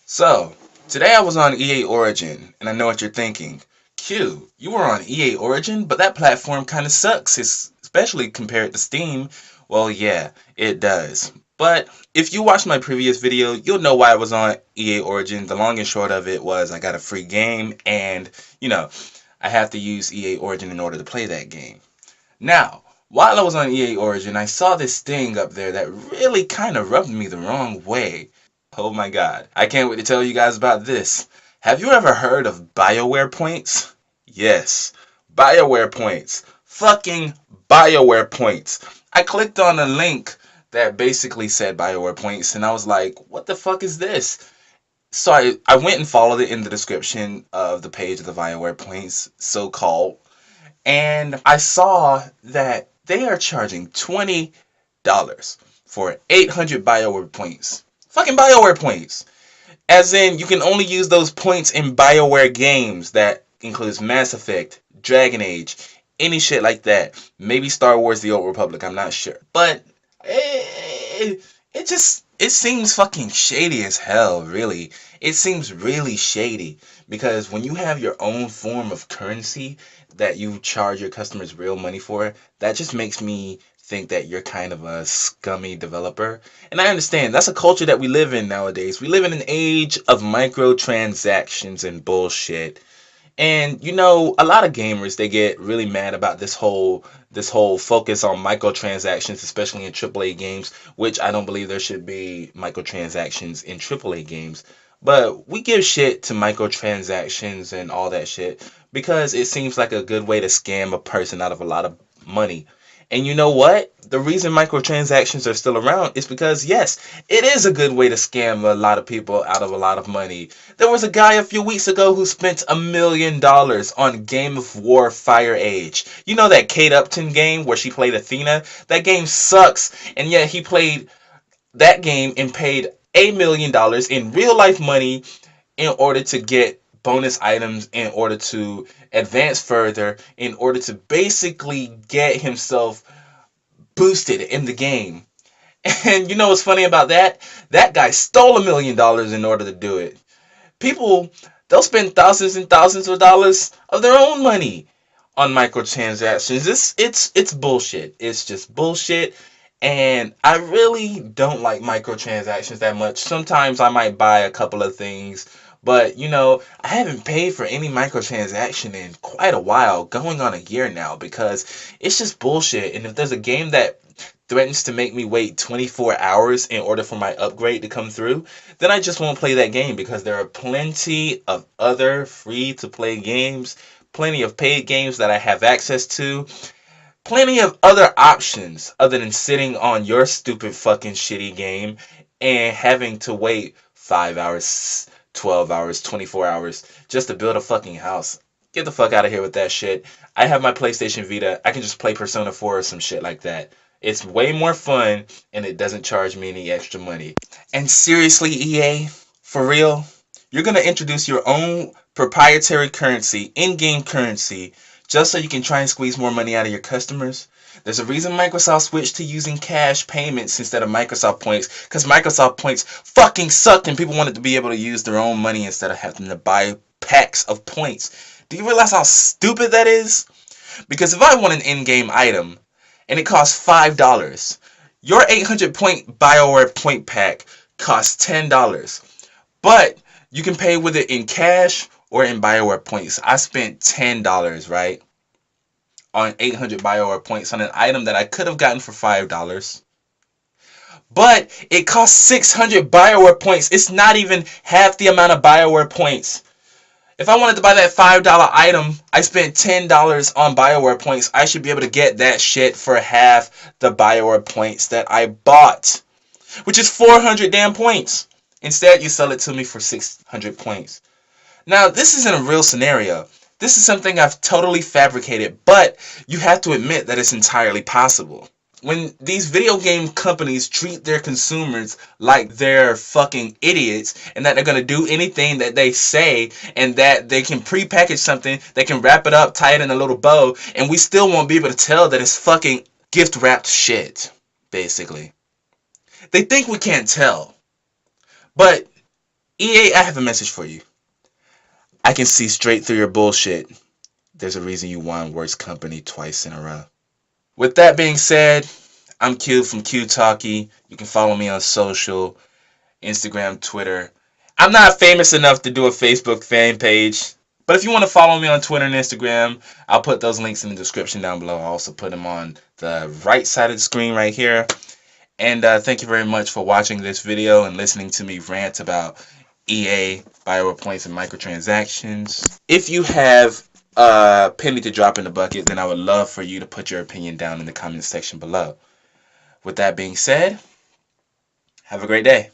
So, today I was on EA Origin, and I know what you're thinking. Q, you were on EA Origin, but that platform kind of sucks, especially compared to Steam. Well, yeah, it does. But if you watched my previous video, you'll know why I was on EA Origin. The long and short of it was I got a free game, and, you know, I have to use EA Origin in order to play that game. Now, while I was on EA Origin, I saw this thing up there that really kind of rubbed me the wrong way. Oh my god. I can't wait to tell you guys about this. Have you ever heard of BioWare points? Yes. BioWare points. Fucking BioWare points. I clicked on a link that basically said BioWare points and I was like, what the fuck is this? So I went and followed it in the description of the page of the BioWare points, so called, and I saw that they are charging $20 for 800 BioWare points. Fucking BioWare points. As in, you can only use those points in BioWare games. That includes Mass Effect, Dragon Age, any shit like that. Maybe Star Wars The Old Republic, I'm not sure. But it seems fucking shady as hell, really. It seems really shady because when you have your own form of currency that you charge your customers real money for, that just makes me think that you're kind of a scummy developer. And I understand that's a culture that we live in nowadays. We live in an age of microtransactions and bullshit. And a lot of gamers, they get really mad about this whole focus on microtransactions, especially in AAA games, which I don't believe there should be microtransactions in AAA games. But we give shit to microtransactions and all that shit because it seems like a good way to scam a person out of a lot of money. And you know what? The reason microtransactions are still around is because, yes, it is a good way to scam a lot of people out of a lot of money. There was a guy a few weeks ago who spent $1 million on Game of War Fire Age. You know that Kate Upton game where she played Athena? That game sucks, and yet he played that game and paid $1 million in real life money in order to get bonus items, in order to advance further, in order to basically get himself boosted in the game. And you know what's funny about that? That guy stole $1 million in order to do it. People, they'll spend thousands and thousands of dollars of their own money on microtransactions. It's bullshit. It's just bullshit. And I really don't like microtransactions that much. Sometimes I might buy a couple of things, but I haven't paid for any microtransaction in quite a while, going on a year now, because it's just bullshit. And if there's a game that threatens to make me wait 24 hours in order for my upgrade to come through, then I just won't play that game because there are plenty of other free to play games, plenty of paid games that I have access to, plenty of other options other than sitting on your stupid fucking shitty game and having to wait 5 hours, 12 hours, 24 hours just to build a fucking house. Get the fuck out of here with that shit. I have my PlayStation Vita. I can just play Persona 4 or some shit like that. It's way more fun and it doesn't charge me any extra money. And seriously, EA, for real, you're going to introduce your own proprietary currency, in-game currency, just so you can try and squeeze more money out of your customers? There's a reason Microsoft switched to using cash payments instead of Microsoft points, because Microsoft points fucking sucked and people wanted to be able to use their own money instead of having to buy packs of points. Do you realize how stupid that is? Because if I want an in-game item and it costs $5, your 800 point BioWare point pack costs $10. But you can pay with it in cash or in BioWare points. I spent $10, right, on 800 BioWare points on an item that I could have gotten for $5. But it costs 600 BioWare points. It's not even half the amount of BioWare points. If I wanted to buy that $5 item, I spent $10 on BioWare points. I should be able to get that shit for half the BioWare points that I bought, which is 400 damn points. Instead, you sell it to me for 600 points. Now, this isn't a real scenario. This is something I've totally fabricated, but you have to admit that it's entirely possible. When these video game companies treat their consumers like they're fucking idiots and that they're going to do anything that they say and that they can pre-package something, they can wrap it up, tie it in a little bow, and we still won't be able to tell that it's fucking gift-wrapped shit, basically. They think we can't tell. But EA, I have a message for you. I can see straight through your bullshit. There's a reason you won Worst Company twice in a row. With that being said, I'm Q from Q Talkie. You can follow me on social, Instagram, Twitter. I'm not famous enough to do a Facebook fan page, but if you want to follow me on Twitter and Instagram, I'll put those links in the description down below. I'll also put them on the right side of the screen right here. And thank you very much for watching this video and listening to me rant about EA, Bio Points, and microtransactions. If you have a penny to drop in the bucket, then I would love for you to put your opinion down in the comment section below. With that being said, have a great day.